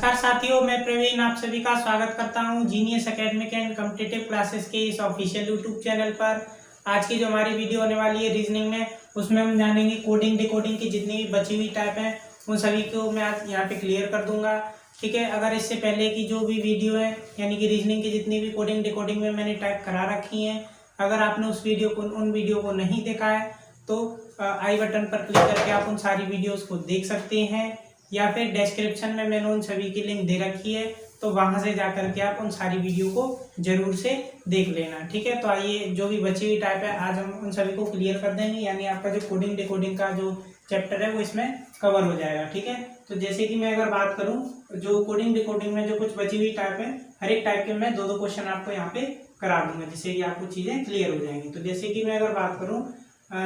नमस्कार साथियों, मैं प्रवीण आप सभी का स्वागत करता हूं genius academic and competitive classes के इस ऑफिशियल यूट्यूब चैनल पर। आज की जो हमारी वीडियो होने वाली है रीजनिंग में, उसमें हम जानेंगे कोडिंग डिकोडिंग की जितनी भी बची हुई टाइप हैं उन सभी को मैं आज यहाँ पे क्लियर कर दूंगा। ठीक है, अगर इससे पहले की जो भी वीडियो है यानी कि रीजनिंग की जितनी भी कोडिंग डिकोडिंग में मैंने टाइप करा रखी हैं, अगर आपने उन वीडियो को नहीं देखा है तो आई बटन पर क्लिक करके आप उन सारी वीडियोस को देख सकते हैं, या फिर डिस्क्रिप्शन में मैंने उन सभी की लिंक दे रखी है, तो वहां से जाकर के आप उन सारी वीडियो को जरूर से देख लेना। ठीक है, तो आइए जो भी बची हुई टाइप है आज हम उन सभी को क्लियर कर देंगे, यानी आपका जो कोडिंग डिकोडिंग का जो चैप्टर है वो इसमें कवर हो जाएगा। ठीक है, तो जैसे कि मैं अगर बात करूं जो कोडिंग डिकोडिंग में जो कुछ बची हुई टाइप है, हर एक टाइप के मैं दो क्वेश्चन आपको यहाँ पे करा दूंगा, जिससे कि आपको चीजें क्लियर हो जाएंगी। तो जैसे कि मैं अगर बात करूँ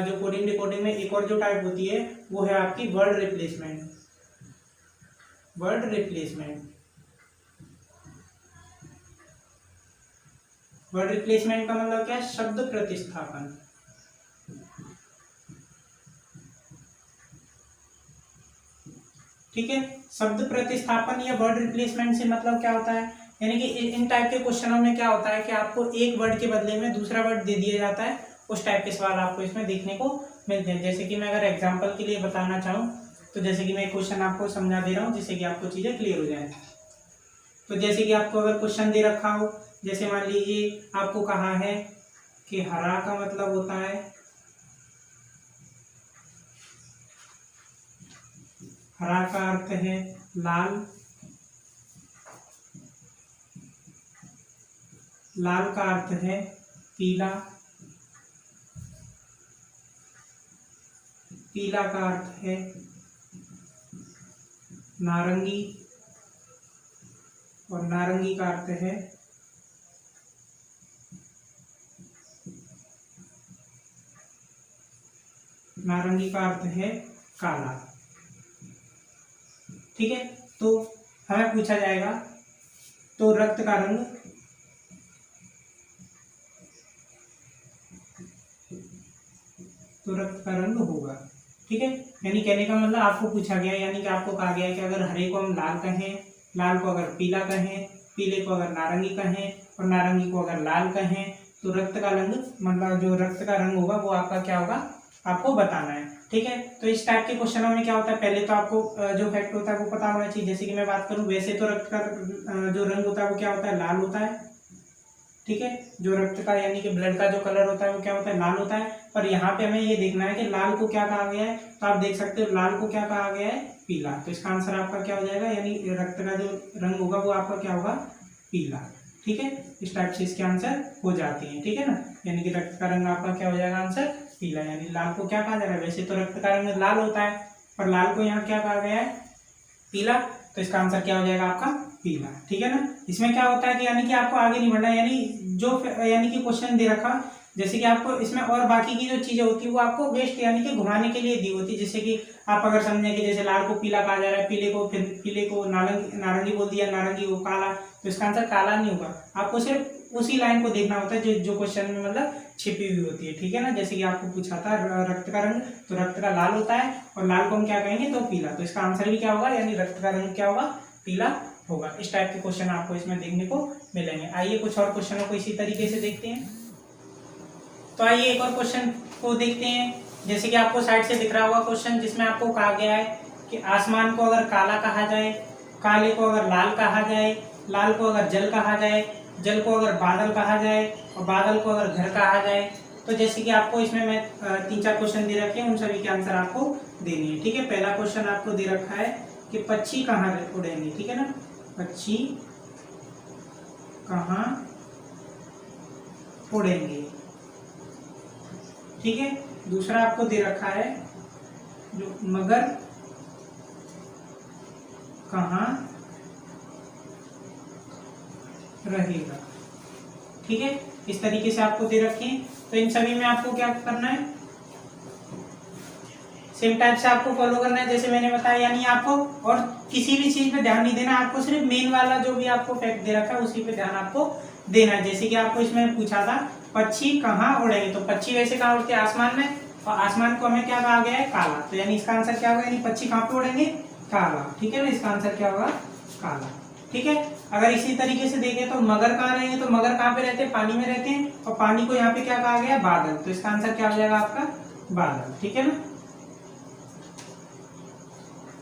जो कोडिंग डिकोडिंग में एक और जो टाइप होती है वो है आपकी वर्ड रिप्लेसमेंट। वर्ड रिप्लेसमेंट का मतलब क्या है? शब्द प्रतिस्थापन। ठीक है, शब्द प्रतिस्थापन या वर्ड रिप्लेसमेंट से मतलब क्या होता है, यानी कि इन टाइप के क्वेश्चनों में क्या होता है कि आपको एक वर्ड के बदले में दूसरा वर्ड दे दिया जाता है। उस टाइप के सवाल आपको इसमें देखने को मिलते हैं। जैसे कि मैं अगर एग्जांपल के लिए बताना चाहूँ तो जैसे कि मैं एक क्वेश्चन आपको समझा दे रहा हूँ जिससे कि आपको चीजें क्लियर हो जाए। तो जैसे कि आपको अगर क्वेश्चन दे रखा हो, जैसे मान लीजिए आपको कहा है कि हरा का मतलब होता है, हरा का अर्थ है लाल, लाल का अर्थ है पीला, पीला का अर्थ है नारंगी, और नारंगी का अर्थ है काला। ठीक है, तो हमें पूछा जाएगा तो रक्त का रंग होगा। ठीक है, यानी कहने का मतलब आपको पूछा गया, यानी कि आपको कहा गया है कि अगर हरे को हम लाल कहें, लाल को अगर पीला कहें, पीले को अगर नारंगी कहें, और नारंगी को अगर लाल कहें, तो रक्त का रंग मतलब जो रक्त का रंग होगा वो आपका क्या होगा, आपको बताना है। ठीक है, तो इस टाइप के क्वेश्चनों में क्या होता है, पहले तो आपको जो फैक्ट होता है वो पता होना चाहिए। जैसे कि मैं बात करूं, वैसे तो रक्त का जो रंग होता है वो क्या होता है, लाल होता है। ठीक है, जो रक्त का यानी कि ब्लड का जो कलर होता है वो क्या होता है, लाल होता है। पर यहाँ पे हमें ये देखना है कि लाल को क्या कहा गया है, तो आप देख सकते हो लाल को क्या कहा गया है, पीला। तो इसका आंसर आपका क्या हो जाएगा, यानी रक्त का जो रंग होगा वो आपका क्या होगा, पीला। ठीक है, इस टाइप से इसके आंसर हो जाते हैं। ठीक है ना, यानी कि रक्त का रंग आपका क्या हो जाएगा, आंसर पीला। यानी लाल को क्या कहा जा रहा है, वैसे तो रक्त का रंग लाल होता है पर लाल को यहाँ क्या कहा गया है, पीला। तो इसका आंसर क्या हो जाएगा आपका, पीला। ठीक है ना, इसमें क्या होता है कि यानी कि आपको आगे नहीं बढ़ना, यानी कि क्वेश्चन दे रखा, जैसे कि आपको इसमें और बाकी की जो चीजें होती है वो आपको वेस्ट यानी कि घुमाने के लिए दी होती है। जैसे कि आप अगर समझें कि जैसे लाल को पीला कहा जा रहा है, पीले को नारंगी बोल दिया, नारंगी को काला, तो इसका आंसर काला नहीं होगा। आपको सिर्फ उसी लाइन को देखना होता है जो क्वेश्चन में मतलब छिपी हुई होती है। ठीक है ना, जैसे कि आपको पूछा था रक्त का रंग, तो रक्त का लाल होता है और लाल को हम क्या कहेंगे, तो पीला। तो इसका आंसर भी क्या होगा, यानी रक्त का रंग क्या होगा, पीला होगा। इस टाइप के क्वेश्चन आपको इसमें देखने को मिलेंगे। आइए कुछ और क्वेश्चनों को इसी तरीके से देखते हैं। तो आइए एक और क्वेश्चन को देखते हैं। जैसे कि आपको साइड से दिख रहा होगा क्वेश्चन, जिसमें आपको कहा गया है कि आसमान को अगर काला कहा जाए, काले को अगर लाल कहा जाए, लाल को अगर जल कहा जाए, जल को अगर बादल कहा जाए, और बादल को अगर घर कहा जाए। तो जैसे कि आपको इसमें मैं 3-4 क्वेश्चन दे रखे हैं, उन सभी के आंसर आपको देने हैं। ठीक है, पहला क्वेश्चन आपको दे रखा है कि पक्षी कहाँ उड़ेंगे। ठीक है ना, पक्षी कहाँ उड़ेंगे। ठीक है, दूसरा आपको दे रखा है जो मगर कहाँ रहेगा। ठीक है, इस तरीके से आपको दे रखे हैं। तो इन सभी में आपको क्या करना है, सेम टाइप से आपको फॉलो करना है जैसे मैंने बताया, यानी आपको और किसी भी चीज पे ध्यान नहीं देना, आपको सिर्फ मेन वाला जो भी आपको फैक्ट दे रखा है उसी पे ध्यान आपको देना है। जैसे कि आपको इसमें पूछा था पक्षी कहाँ उड़ेंगे, तो पक्षी वैसे कहाँ उड़ते हैं, आसमान में, और आसमान को हमें क्या कहा गया है, काला। तो यानी इसका आंसर क्या होगा, यानी पक्षी कहाँ पे उड़ेंगे, काला। ठीक है ना, इसका आंसर क्या होगा, काला। ठीक है, अगर इसी तरीके से देखें तो मगर कहाँ रहेंगे, तो मगर कहाँ पे रहते हैं, पानी में रहते हैं, और पानी को यहाँ पे क्या कहा गया, बादल। तो इसका आंसर क्या हो जाएगा आपका, बादल। ठीक है ना,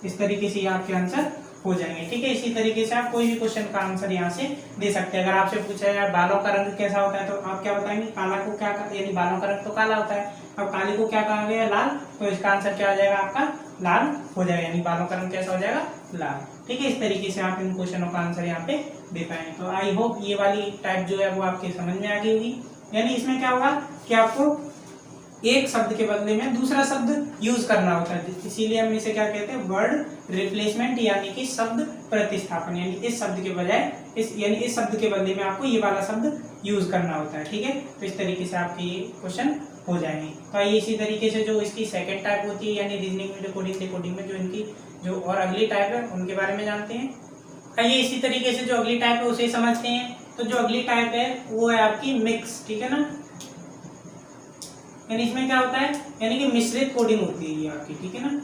इस तरीके से आपके आंसर हो जाएंगे। ठीक है, इसी तरीके से आप कोई भी क्वेश्चन का आंसर यहाँ से दे सकते हैं। अगर आपसे पूछा जाए बालों का रंग कैसा होता है, तो आप क्या बताएंगे, काला को क्या, यानी बालों का रंग तो काला होता है, अब काली को क्या कहा गया, लाल। तो इसका आंसर क्या हो जाएगा आपका, लाल हो जाएगा, यानी बालों का रंग कैसा हो जाएगा, लाल। ठीक है, इस तरीके से आप इन क्वेश्चनों का आंसर यहाँ पे दे पाएंगे। तो आई होप ये वाली टाइप जो है वो आपके समझ में आ गई होगी। यानी इसमें क्या होगा कि आपको एक शब्द के बदले में दूसरा शब्द यूज करना होता है, इसीलिए हम इसे क्या कहते हैं, वर्ड रिप्लेसमेंट, यानी कि शब्द प्रतिस्थापन। यानी इस शब्द के बजाय इस शब्द के बदले में आपको ये वाला शब्द यूज करना होता है। ठीक है, तो इस तरीके से आपके ये क्वेश्चन हो जाएंगे। तो आइए इसी तरीके से जो इसकी सेकंड टाइप होती है, यानी रीजनिंग में, कोडिंग डिकोडिंग में जो इनकी जो और अगली टाइप है उनके बारे में जानते हैं। आइए इसी तरीके से जो अगली टाइप है उसे समझते हैं। तो जो अगली टाइप है वो है आपकी मिक्स। ठीक है ना, यानी इसमें क्या होता है, यानी कि मिश्रित कोडिंग होती है ये आपकी। ठीक है ना,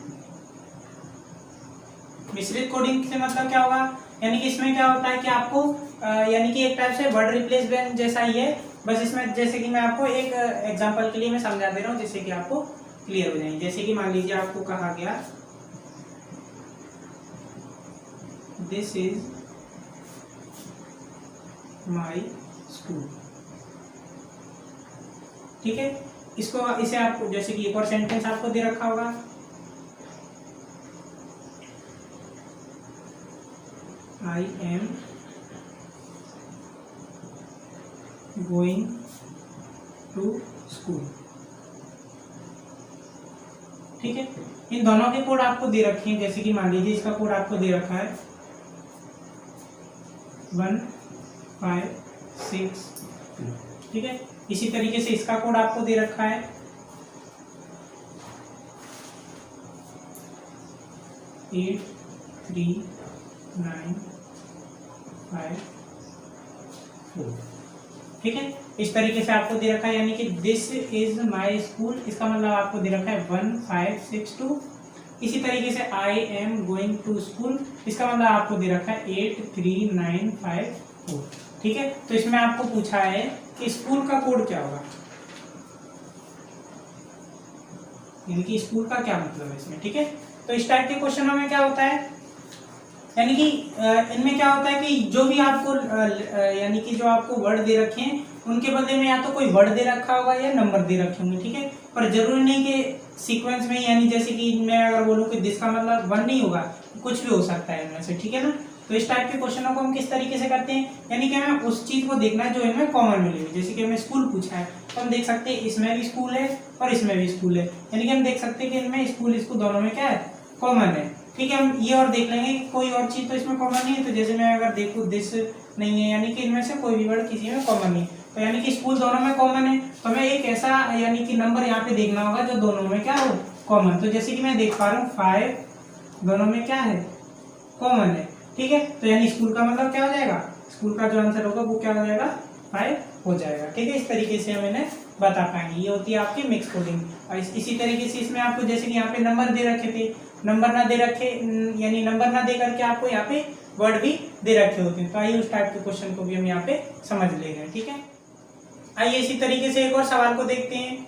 मिश्रित कोडिंग से मतलब क्या होगा, यानी कि इसमें क्या होता है कि आपको यानी कि एक टाइप से वर्ड रिप्लेसमेंट जैसा ही है, बस इसमें जैसे कि मैं आपको एक एग्जांपल के लिए मैं समझा दे रहा हूँ जिससे कि आपको क्लियर हो जाएंगे। जैसे कि मान लीजिए आपको कहा गया दिस इज माई स्कूल। ठीक है, इसे आपको जैसे कि एक और सेंटेंस आपको दे रखा होगा, I am going to school. ठीक है, इन दोनों के कोड आपको दे रखे हैं। जैसे कि मान लीजिए इसका कोड आपको दे रखा है 1 5 6। ठीक है, इसी तरीके से इसका कोड आपको दे रखा है 8 3 9 5 4। ठीक है, इस तरीके से आपको दे रखा है, यानी कि दिस इज माई स्कूल, इसका मतलब आपको दे रखा है 1 5 6 2। इसी तरीके से I am going to school, इसका मतलब आपको दे रखा है 8 3 9 5 4। ठीक है, तो इसमें आपको पूछा है कि स्कूल का कोड क्या होगा, यानी कि स्कूल का क्या मतलब है इसमें। ठीक है, तो इस टाइप के क्वेश्चनों में क्या होता है, यानी कि इनमें क्या होता है कि जो भी आपको यानी कि जो आपको वर्ड दे रखे हैं उनके बदले में या तो कोई वर्ड दे रखा होगा या नंबर दे रखे होंगे। ठीक है, पर जरूरी नहीं कि सीक्वेंस में, यानी जैसे कि मैं अगर बोलूँ कि दिस का मतलब 1 नहीं होगा, कुछ भी हो सकता है इनमें से। ठीक है ना, तो इस टाइप के क्वेश्चनों को हम किस तरीके से करते हैं, यानी कि हमें उस चीज को देखना है जो इनमें कॉमन मिली हुई। जैसे कि हमें स्कूल पूछा है तो हम देख सकते हैं इसमें भी स्कूल है और इसमें भी स्कूल है, यानी कि हम देख सकते हैं कि इनमें स्कूल दोनों में क्या है, कॉमन है। ठीक है, हम ये और देख लेंगे कि कोई और चीज तो इसमें कॉमन नहीं है। तो जैसे मैं अगर देखूँ दिस नहीं है, यानी कि इनमें से कोई भी वर्ड किसी में कॉमन नहीं, तो यानी कि स्कूल दोनों में कॉमन है। तो हमें एक ऐसा यानी कि नंबर यहाँ पे देखना होगा जो दोनों में क्या हो, कॉमन। तो जैसे कि मैं देख पा रहा हूँ 5 दोनों में क्या है, कॉमन है। ठीक है, तो यानी स्कूल का मतलब क्या हो जाएगा, स्कूल का जो आंसर होगा वो क्या हो जाएगा, 5 हो जाएगा। ठीक है, इस तरीके से हम इन्हें बता पाएंगे। ये होती है आपकी मिक्स कोडिंग। और इसी तरीके से इसमें आपको जैसे कि यहाँ पे नंबर दे रखे थे, नंबर ना दे रखे, यानी नंबर ना दे करके आपको यहाँ पे वर्ड भी दे रखे होते हैं। तो आइए उस टाइप के क्वेश्चन को भी हम यहाँ पे समझ लेंगे। ठीक है, आइए इसी तरीके से एक और सवाल को देखते हैं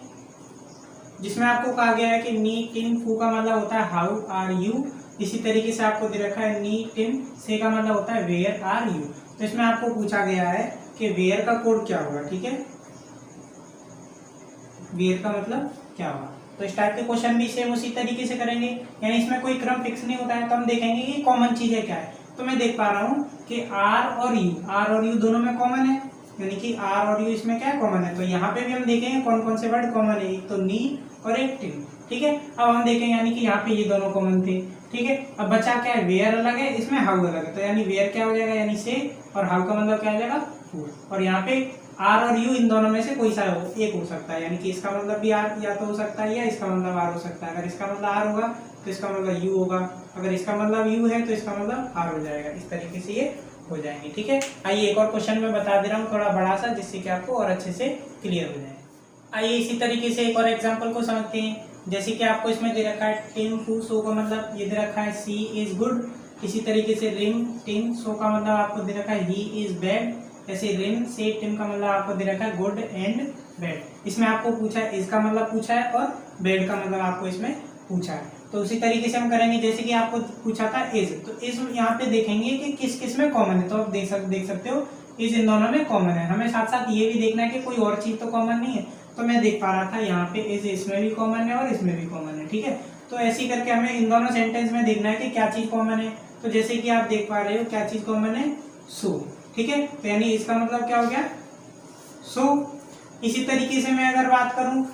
जिसमें आपको कहा गया है कि नी टिन फू का मतलब होता है हाउ आर यू। इसी तरीके से आपको दे रखा है नी टिन से का मतलब होता है वेयर आर यू। तो इसमें आपको पूछा गया है कि वेयर का कोड क्या होगा। ठीक है, वेयर का मतलब क्या होगा। तो इस टाइप के क्वेश्चन भी सेम उसी तरीके से करेंगे, यानी इसमें कोई क्रम फिक्स नहीं होता है। तो हम देखेंगे कि कॉमन चीजें क्या है। तो मैं देख पा रहा हूँ कि आर और यू दोनों में कॉमन है, यानी कि आर और यू इसमें क्या कॉमन है। तो यहाँ पे भी हम देखेंगे कौन कौन से वर्ड कॉमन है, एक तो नी और एक टिन। ठीक है, अब हम देखेंगे यानी कि यहाँ पे ये दोनों कॉमन थे। ठीक है, अब बचा क्या है, वेयर अलग है, इसमें हाउ अलग है। तो यानी वेयर क्या हो जाएगा, यानी से, और हाउ का मतलब क्या हो जाएगा, फूड। और यहाँ पे आर और यू इन दोनों में से कोई सा एक हो सकता है, यानी कि इसका मतलब भी आर या तो हो सकता है या इसका मतलब आर हो सकता है। अगर इसका मतलब आर होगा तो इसका मतलब यू होगा, अगर इसका मतलब यू है तो इसका मतलब आर हो जाएगा। इस तरीके से ये हो जाएंगे। ठीक है, आइए एक और क्वेश्चन में बता दे रहा हूँ थोड़ा बड़ा सा, जिससे कि आपको और अच्छे से क्लियर हो जाए। आइए इसी तरीके से एक और एग्जाम्पल को समझते हैं। जैसे कि आपको इसमें दे रखा है टिम फू सो का मतलब ये दे रखा है सी इज गुड। इसी तरीके से रिम टिम सो का मतलब आपको दे रखा है ही इज बैड। ऐसे रिम से टिम का मतलब आपको दे रखा है गुड एंड बैड। इसमें आपको पूछा है इसका मतलब पूछा है और बैड का मतलब आपको इसमें पूछा है। तो उसी तरीके से हम करेंगे जैसे कि आपको पूछा था इज, तो इज यहाँ पे देखेंगे कि किस किस में कॉमन है। तो आप देख सकते हो इज इन दोनों में कॉमन है। हमें साथ साथ ये भी देखना है कि कोई और चीज तो कॉमन नहीं है। तो मैं देख पा रहा था यहाँ पे इज इसमें भी कॉमन है और इसमें भी कॉमन है। ठीक है, तो ऐसे ही करके हमें इन दोनों सेंटेंस में देखना है कि क्या चीज कॉमन है। तो जैसे कि आप देख पा रहे हो क्या चीज कॉमन है, सो। ठीक है, तो यानी इसका मतलब क्या हो गया, सो। इसी तरीके से मैं अगर बात करूं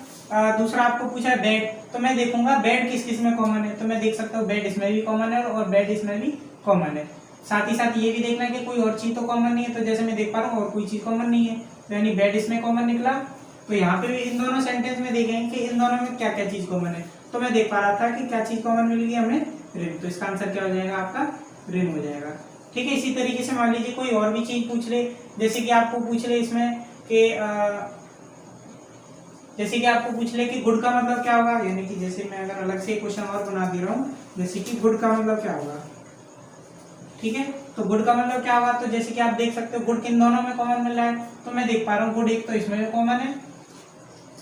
दूसरा आपको पूछा है बेड, तो मैं देखूंगा बेड किस किस में कॉमन है। तो मैं देख सकता हूँ बेड इसमें भी कॉमन है और बेड इसमें भी कॉमन है। साथ ही साथ ये भी देखना है कि कोई और चीज तो कॉमन नहीं है। तो जैसे मैं देख पा रहा हूँ और कोई चीज कॉमन नहीं है, तो यानी बेड इसमें कॉमन निकला। तो यहाँ पे भी इन दोनों सेंटेंस में देखेंगे कि इन दोनों में क्या क्या चीज कॉमन है। तो मैं देख पा रहा था कि क्या चीज कॉमन मिल गई हमें, रिम। तो इसका आंसर क्या हो जाएगा आपका, रिम हो जाएगा। ठीक है, इसी तरीके से मान लीजिए कोई और भी चीज पूछ ले, जैसे कि आपको पूछ ले इसमें कि जैसे कि आपको पूछ ले कि गुड का मतलब क्या होगा, यानी कि जैसे मैं अगर अलग से क्वेश्चन और बना दे रहा हूँ, जैसे कि गुड का मतलब क्या होगा। ठीक है, तो गुड का मतलब क्या होगा, तो जैसे कि आप देख सकते हो गुड किन दोनों में कॉमन मिल रहा है। तो मैं देख पा रहा हूँ गुड एक तो इसमें भी कॉमन है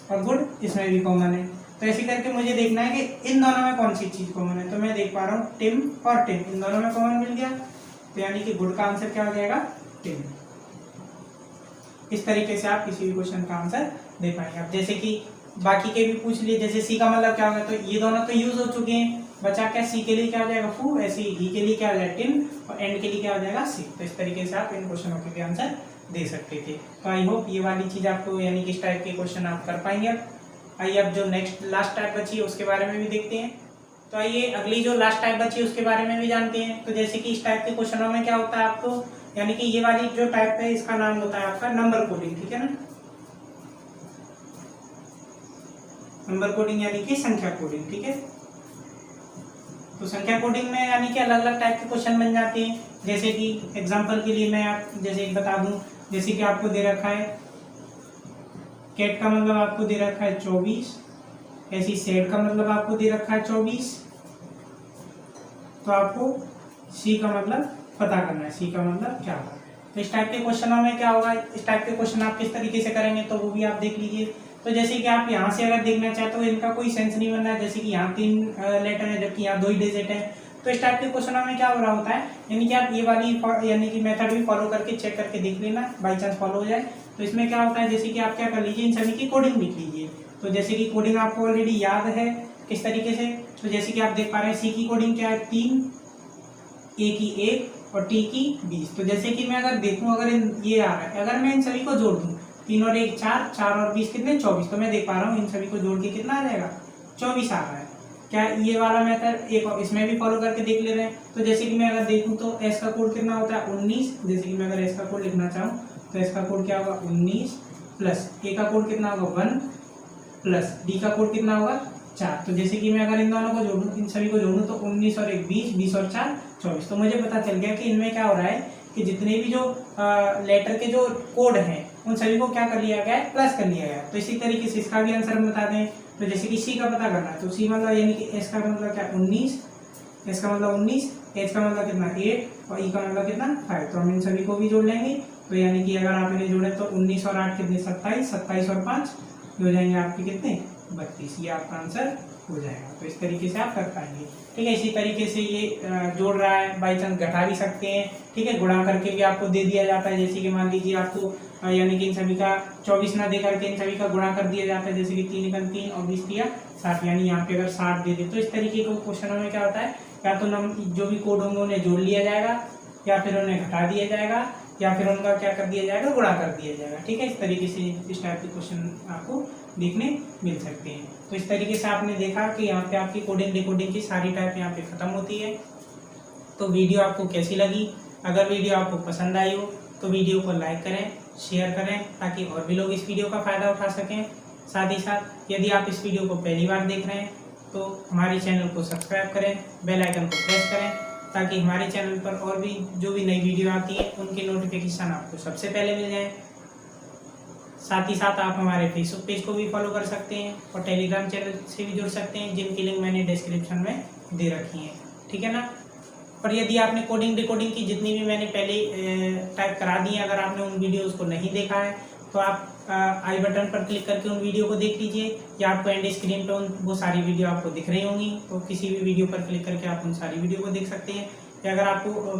और गुड इसमें भी कॉमन है। तो ऐसे करके मुझे देखना है कि इन दोनों में कौन सी चीज कॉमन है। तो मैं देख पा रहा हूँ टिम और टिम इन दोनों में कॉमन मिल गया। तो यानी कि गुड का आंसर क्या हो जाएगा, टिम। इस तरीके से आप किसी भी क्वेश्चन का आंसर दे पाएंगे। अब जैसे कि बाकी के भी पूछ लिए, जैसे सी का मतलब क्या होगा, तो ये दोनों तो यूज हो चुके हैं, बचा क्या, सी के लिए क्या हो जाएगा फू, ऐसे ही के लिए क्या हो जाएगा टिम और एंड के लिए क्या हो जाएगा सी। तो इस तरीके से आप इन क्वेश्चनों के भी आंसर दे सकते थे। तो आई होप ये वाली चीज आपको यानी कि इस टाइप के क्वेश्चन आप कर पाएंगे। अब आइए अब जो नेक्स्ट लास्ट टाइप बची है उसके बारे में भी देखते हैं। तो आइए अगली जो लास्ट टाइप बची है उसके बारे में भी जानते हैं। तो जैसे कि इस टाइप के क्वेश्चनों में क्या होता है आपको, यानी कि ये वाली जो टाइप है इसका नाम होता है आपका नंबर कोडिंग। ठीक है ना, नंबर कोडिंग यानी कि संख्या कोडिंग। ठीक है, तो संख्या कोडिंग में यानी कि अलग अलग टाइप के क्वेश्चन बन जाते हैं। जैसे कि एग्जांपल के लिए मैं आप जैसे एक बता दूं, जैसे कि आपको दे रखा है कैट का मतलब आपको दे रखा है 24, ऐसी सेट का मतलब आपको दे रखा है 24। तो आपको सी का मतलब पता करना है, सी का मतलब क्या होगा। तो इस टाइप के क्वेश्चनों में क्या होगा, इस टाइप के क्वेश्चन आप किस तरीके से करेंगे तो वो भी आप देख लीजिए। तो जैसे कि आप यहाँ से अगर देखना चाहते हो इनका कोई सेंस नहीं बनना है, जैसे कि यहाँ 3 लेटर है जबकि यहाँ 2 ही डिजिट है। तो इस टाइप के क्वेश्चनों में क्या हो रहा होता है, यानी कि आप ये वाली यानी कि मेथड भी फॉलो करके चेक करके देख लेना, बाई चांस फॉलो हो जाए। तो इसमें क्या होता है, जैसे कि आप क्या कर लीजिए, इन सभी की कोडिंग लिख लीजिए। तो जैसे कि कोडिंग आपको ऑलरेडी याद है किस तरीके से, तो जैसे कि आप देख पा रहे हैं सी की कोडिंग क्या है 3, ए की 1 और टी की 20। तो जैसे कि मैं अगर देखूं अगर ये आ रहा है, अगर मैं इन सभी को जोड़ दूं 3 और 1 4, 4 और 20 कितने 24। तो मैं देख पा रहा हूँ इन सभी को जोड़ के कितना आ जाएगा 24 आ रहा है। क्या ये वाला मेथड एक इसमें भी फॉलो करके देख ले रहे हैं। तो जैसे कि मैं अगर देखूं तो एस का कोड कितना होता है 19। जैसे कि मैं अगर एस का कोड लिखना चाहूँ तो एस का कोड क्या होगा 19 प्लस ए का कोड कितना होगा 1 प्लस डी का कोड कितना होगा 4। तो जैसे कि मैं अगर इन दोनों को जोड़ूं, इन सभी को जोड़ूं तो 19 और 1 20, 20 और 4 24। तो मुझे पता चल गया कि इनमें क्या हो रहा है कि जितने भी जो लेटर के जो कोड हैं उन सभी को क्या कर लिया गया है, प्लस कर लिया गया है। तो इसी तरीके से इसका भी आंसर हम बता दें। तो जैसे कि सी का पता करना है तो सी मतलब यानी कि एस का मतलब क्या 19, एस का मतलब 19, एच का मतलब कितना 8 और ई का मतलब कितना 5। तो हम इन सभी को भी जोड़ लेंगे। तो यानी कि अगर आप इन्हें जोड़े तो 19 और 8 कितने 27, 27 और 5 हो जाएंगे आपके कितने 32। ये आपका आंसर हो जाएगा। तो इस तरीके से आप कर पाएंगे। ठीक है, इसी तरीके से ये जोड़ रहा है, बाई चांस घटा भी सकते हैं। ठीक है, गुणा करके भी आपको दे दिया जाता है। जैसे कि मान लीजिए आपको यानी कि इन सभी का 24 ना दे करके इन सभी का गुणा कर दिया जाता है। जैसे कि 3 × 3 और 20 दिया 60, यानी यहाँ पे अगर 60 दे दे तो इस तरीके के क्वेश्चनों में क्या होता है, या तो जो भी कोड होंगे उन्हें जोड़ लिया जाएगा या फिर उन्हें घटा दिया जाएगा या फिर उनका क्या कर दिया जाएगा, गुणा कर दिया जाएगा। ठीक है, इस तरीके से इस टाइप के क्वेश्चन आपको देखने मिल सकते हैं। तो इस तरीके से आपने देखा कि यहाँ पे आपकी कोडिंग डिकोडिंग की सारी टाइप यहाँ पे खत्म होती है। तो वीडियो आपको कैसी लगी, अगर वीडियो आपको पसंद आई हो तो वीडियो को लाइक करें, शेयर करें ताकि और भी लोग इस वीडियो का फ़ायदा उठा सकें। साथ ही साथ यदि आप इस वीडियो को पहली बार देख रहे हैं तो हमारे चैनल को सब्सक्राइब करें, बेल आइकन को प्रेस करें ताकि हमारे चैनल पर और भी जो भी नई वीडियो आती है उनकी नोटिफिकेशन आपको सबसे पहले मिल जाए। साथ ही साथ आप हमारे फेसबुक पेज को भी फॉलो कर सकते हैं और टेलीग्राम चैनल से भी जुड़ सकते हैं, जिनकी लिंक मैंने डिस्क्रिप्शन में दे रखी है। ठीक है ना। और यदि आपने कोडिंग डिकोडिंग की जितनी भी मैंने पहले टाइप करा दी है, अगर आपने उन वीडियोज़ को नहीं देखा है तो आप आई बटन पर क्लिक करके उन वीडियो को देख लीजिए, या आपको एंड स्क्रीन पे वो सारी वीडियो आपको दिख रही होंगी, तो किसी भी वीडियो पर क्लिक करके आप उन सारी वीडियो को देख सकते हैं। या अगर आपको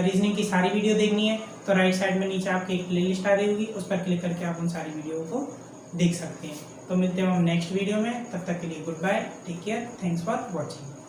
रीजनिंग की सारी वीडियो देखनी है तो राइट साइड में नीचे आपकी एक प्ले लिस्ट आ रही होगी, उस पर क्लिक करके आप उन सारी वीडियो को देख सकते हैं। तो मिलते हैं हम नेक्स्ट वीडियो में, तब तक के लिए goodbye, take care, thanks for watching.